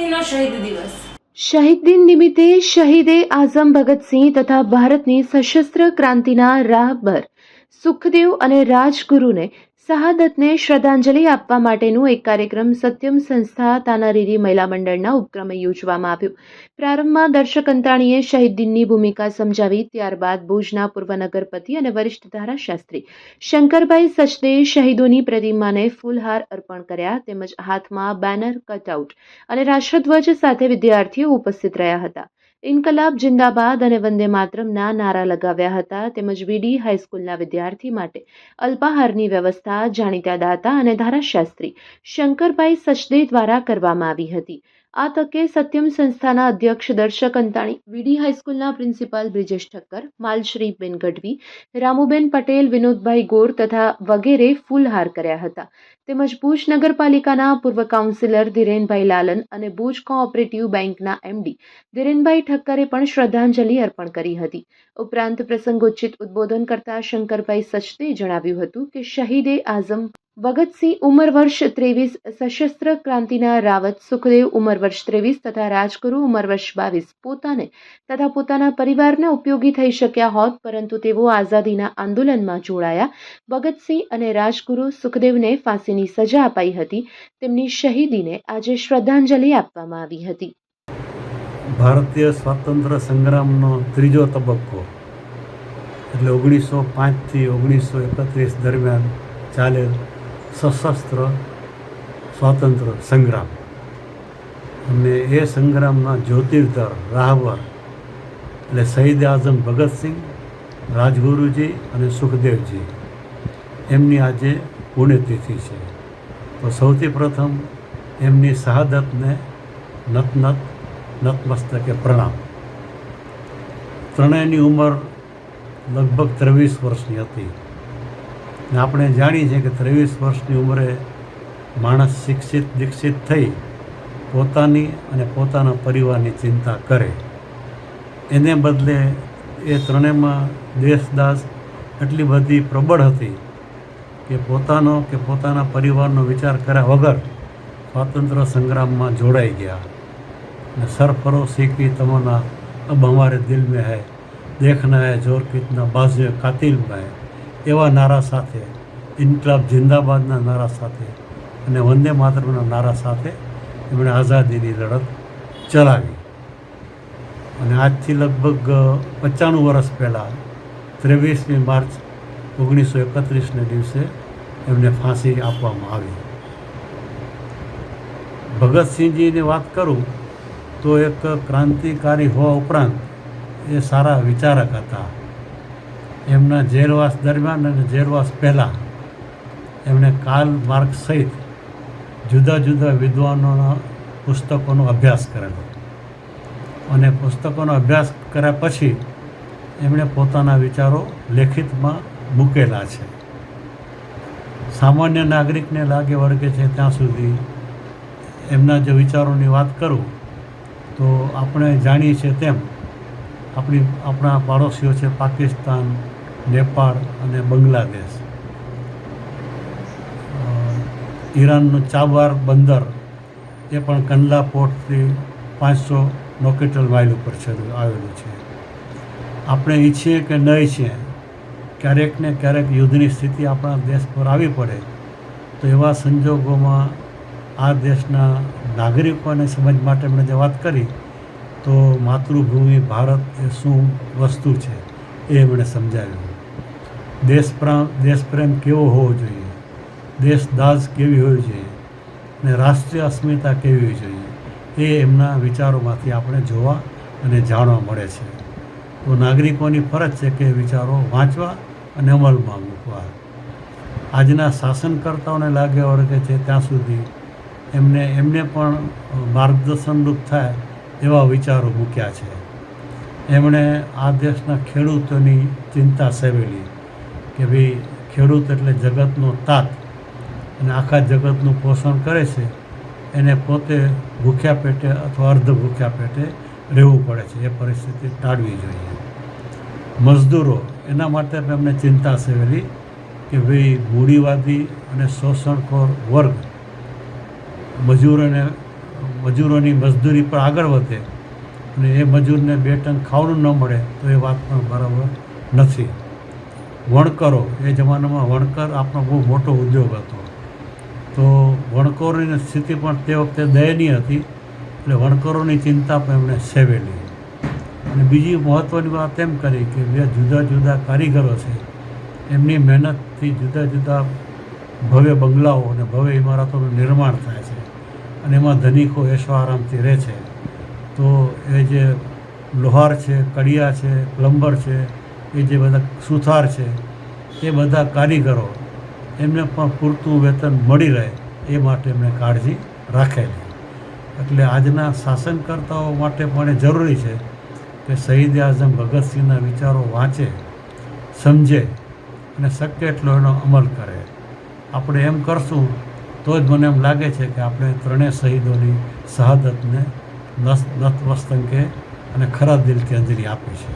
ભગતસિંહનો શહીદ દિવસ. શહીદ દિન નિમિત્તે શહીદે આઝમ ભગતસિંહ તથા ભારતની સશસ્ત્ર ક્રાંતિના રાહબર સુખદેવ અને રાજગુરુને શહાદતને શ્રદ્ધાંજલિ આપવા માટેનું એક કાર્યક્રમ સત્યમ સંસ્થા તાનારીરી મહિલા મંડળના ઉપક્રમે યોજવામાં આવ્યું. પ્રારંભમાં દર્શક અંતાણીએ શહીદ દિનની ભૂમિકા સમજાવી, ત્યારબાદ ભુજના પૂર્વ નગરપતિ અને વરિષ્ઠ ધારાશાસ્ત્રી શંકરભાઈ સચદે શહીદોની પ્રતિમાને ફૂલહાર અર્પણ કર્યા, તેમજ હાથમાં બેનર, કટઆઉટ અને રાષ્ટ્રધ્વજ સાથે વિદ્યાર્થીઓ ઉપસ્થિત રહ્યા હતા. ઇન્કલાબ જિંદાબાદ અને વંદે માતરમના નારા લગાવ્યા હતા, તેમજ વીડી હાઈસ્કૂલના વિદ્યાર્થી માટે અલ્પાહારની વ્યવસ્થા જાણીતા દાતા અને ધારાશાસ્ત્રી શંકરભાઈ સચદે દ્વારા કરવામાં આવી હતી. આ તકે સત્યમ સંસ્થાના અધ્યક્ષ દર્શક અંતાણી, વીડી હાઈસ્કૂલના પ્રિન્સિપાલ બ્રિજેશ ઠક્કર, માલશ્રીબેન ગઢવી, રામુબેન પટેલ, વિનોદભાઈ ગોર તથા વગેરે ફૂલહાર કર્યા હતા. તેમજ ભુજ નગરપાલિકાના પૂર્વ કાઉન્સિલર ધીરેનભાઈ લાલન અને ભુજ કોઓપરેટિવ બેંકના એમડી ધીરેનભાઈ ઠક્કરે પણ શ્રદ્ધાંજલિ અર્પણ કરી હતી. ઉપરાંત પ્રસંગોચિત ઉદ્બોધન કરતા શંકરભાઈ સચદેએ જણાવ્યું હતું કે શહીદે આઝમ ભગતસિંહ ઉંમર વર્ષ 23, સશસ્ત્ર ક્રાંતિના રાવત સુખદેવ ઉંમર વર્ષ 23 તથા રાજગુરુ ઉંમર વર્ષ 22 પોતાને તથા પોતાના પરિવારને ઉપયોગી થઈ શક્યા હોત, પરંતુ તેઓ આઝાદીના આંદોલનમાં જોડાયા. ભગતસિંહ અને રાજગુરુ સુખદેવને ફાંસીની સજા અપાઈ હતી. તેમની શહીદીને આજે શ્રદ્ધાંજલિ આપવામાં આવી હતી. ભારતીય સ્વાતંત્ર્ય સંગ્રામનો ત્રીજો તબક્કો એટલે 1905થી 1931 દરમિયાન ચાલેલ સશસ્ત્ર સ્વાતંત્ર્ય સંગ્રામ, અને એ સંગ્રામના જ્યોતિર્ધર રાહબર એટલે શહીદ આઝમ ભગતસિંહ, રાજગુરુજી અને સુખદેવજી, એમની આજે પુણ્યતિથિ છે. તો સૌથી પ્રથમ એમની શહાદતને નતમસ્તકે પ્રણામ. ત્રણેયની ઉંમર લગભગ 23 વર્ષની હતી. ને આપણે જાણીએ છીએ કે 23 વર્ષની ઉંમરે માણસ શિક્ષિત દીક્ષિત થઈ પોતાની અને પોતાના પરિવારની ચિંતા કરે. એને બદલે એ ત્રણેયમાં દેશદાસ એટલી બધી પ્રબળ હતી કે પોતાના પરિવારનો વિચાર કર્યા વગર સ્વાતંત્ર્ય સંગ્રામમાં જોડાઈ ગયા. અને સરફરોશી કી તમન્ના અબ હમારે દિલ મેં હૈ, દેખના હૈ જોર કિતના બાઝે કાતિલ મેં, એવા નારા સાથે, ઇન્કલાબ જિંદાબાદના નારા સાથે અને વંદે માતરમના નારા સાથે એમણે આઝાદીની લડત ચલાવી. અને આજથી લગભગ 95 વર્ષ પહેલાં 23મી માર્ચ 1931ને દિવસે એમને ફાંસી આપવામાં આવી. ભગતસિંહજીની વાત કરું તો એક ક્રાંતિકારી હોવા ઉપરાંત એ સારા વિચારક હતા. એમના જેલવાસ દરમિયાન અને જેલવાસ પહેલાં એમણે કાર્લ માર્ક્સ સહિત જુદા જુદા વિદ્વાનોના પુસ્તકોનો અભ્યાસ કરેલો, અને પુસ્તકોનો અભ્યાસ કર્યા પછી એમણે પોતાના વિચારો લેખિતમાં મૂકેલા છે. સામાન્ય નાગરિકને લાગે વળગે છે ત્યાં સુધી એમના જો વિચારોની વાત કરું તો આપણે જાણીએ છીએ તેમ આપણા પાડોશીઓ છે પાકિસ્તાન, નેપાળ અને બાંગ્લાદેશ. ઈરાનનું ચાબાર બંદર એ પણ કંડલા પોર્ટથી 500 નોટિકલ માઇલ ઉપર આવેલું છે. આપણે ઈચ્છીએ કે ન ઈચ્છીએ ક્યારેક ને ક્યારેક યુદ્ધની સ્થિતિ આપણા દેશ પર આવી પડે, તો એવા સંજોગોમાં આ દેશના નાગરિકોને સમજ માટે એમણે જે વાત કરી તો માતૃભૂમિ ભારત એ શું વસ્તુ છે એ એમણે સમજાવ્યું. દેશપ્રેમ કેવો હોવો જોઈએ, દેશદાઝ કેવી હોવી જોઈએ અને રાષ્ટ્રીય અસ્મિતા કેવી હોવી જોઈએ, એ એમના વિચારોમાંથી આપણે જોવા અને જાણવા મળે છે. તો નાગરિકોની ફરજ છે કે વિચારો વાંચવા અને અમલમાં મૂકવા. આજના શાસનકર્તાઓને લાગે વળગે છે ત્યાં સુધી એમને પણ માર્ગદર્શનરૂપ થાય એવા વિચારો મૂક્યા છે. એમણે આ દેશના ખેડૂતોની ચિંતા સેવેલી કે ભાઈ ખેડૂત એટલે જગતનો તાત અને આખા જગતનું પોષણ કરે છે, એને પોતે ભૂખ્યા પેટે અથવા અર્ધ ભૂખ્યા પેટે રહેવું પડે છે. એ પરિસ્થિતિ ટાળવી જોઈએ. મજદૂરો, એના માટે પણ એમને ચિંતા સેવેલી કે ભાઈ મૂડીવાદી અને શોષણખોર વર્ગ મજૂરોને મજૂરોની મજદૂરી પર આગળ વધે અને એ મજૂરને 2 ટન ખાવાનું ન મળે તો એ વાત પણ બરાબર નથી. વણકરો, એ જમાનામાં વણકર આપણો બહુ મોટો ઉદ્યોગ હતો, તો વણકરોની સ્થિતિ પણ તે વખતે દયનીય હતી, એટલે વણકરોની ચિંતા પણ એમણે સેવેલી. અને બીજી મહત્ત્વની વાત એમ કરી કે બે જુદા જુદા કારીગરો છે, એમની મહેનતથી જુદા જુદા ભવ્ય બંગલાઓ અને ભવ્ય ઇમારતોનું નિર્માણ થાય છે અને એમાં ધનિકો એશો આરામથી રહે છે. તો એ જે લોહાર છે, કડિયા છે, પ્લમ્બર છે, એ જે બધા સુથાર છે, એ બધા કારીગરો એમને પણ પૂરતું વેતન મળી રહે એ માટે એમણે કાળજી રાખેલી. એટલે આજના શાસનકર્તાઓ માટે પણ એ જરૂરી છે કે શહીદ આઝમ ભગતસિંહના વિચારો વાંચે, સમજે અને શક્ય એટલો એનો અમલ કરે. આપણે એમ કરશું તો જ મને એમ લાગે છે કે આપણે ત્રણેય શહીદોની શહાદતને નતમસ્તકે અને ખરા દિલથી અંજલિ આપી છે.